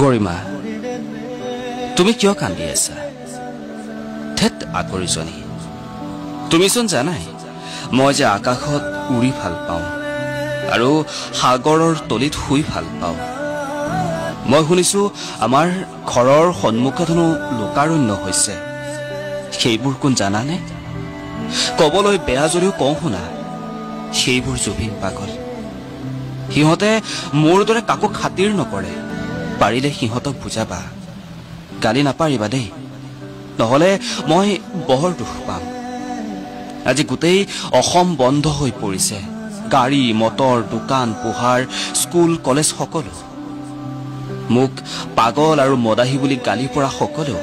গৰিমা তুমি কিয় কান্দি আছা থেত আকৰিজনী তুমিচোন জানাই মই যে আকাশত উৰি ভাল পাওঁ আৰু সাগৰৰ তলিত শুই ভাল পাওঁ মই শুনিছো আমাৰ ঘৰৰ সন্মুখতনো লোকাৰণ্য হৈছে সেইবোৰ কোন জানানে কবলৈ বেয়া যদিও কওঁ শুনা সেইবোৰ জুবিন পাগল সিহঁতে মোৰ দৰে কাকো খাতিৰ নকৰে পাৰিলে সিহঁতক বুজাবা গালি নাপাৰিবা দেই নহলে মই বৰ দুখ পাম আজি গোটেই অসম বন্ধ হৈ পৰিছে গাড়ী মটৰ দোকান পোহাৰ স্কুল কলেজ সকলো মোক পাগল আৰু মদাহী বুলি গালি পৰা সকলো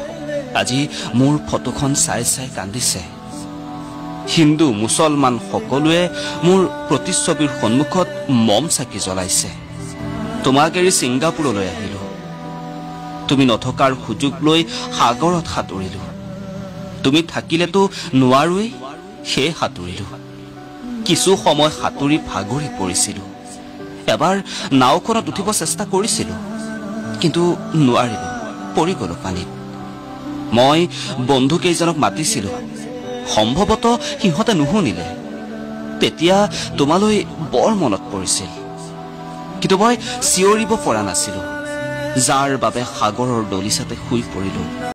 আজি মোৰ ফটোখন চাই চাই কান্দিছে হিন্দু মুছলমান সকলোৱে মোৰ প্ৰতিচ্ছবিৰ সন্মুখত মম চাকি জ্বলাইছে তোমাক এৰি ছিংগাপুৰলৈ আহিলো তুমি নথকাৰ সুযোগ লৈ সাগৰত সাঁতুৰিলো তুমি থাকিলেতো নোৱাৰোৱেই সেই সাঁতুৰিলো কিছু সময় সাঁতুৰি ভাগৰি পৰিছিলো এবাৰ নাওখনত উঠিব চেষ্টা কৰিছিলো কিন্তু নোৱাৰিলো পৰি গলো পানীত মই বন্ধু কেইজনক মাতিছিলো সম্ভৱতঃ সিহঁতে নুশুনিলে তেতিয়া তোমালৈ বৰ মনত পৰিছিল কিন্তু মই চিঞৰিব পৰা নাছিলো যাৰ বাবে সাগৰৰ দলিচাতে শুই পৰিলো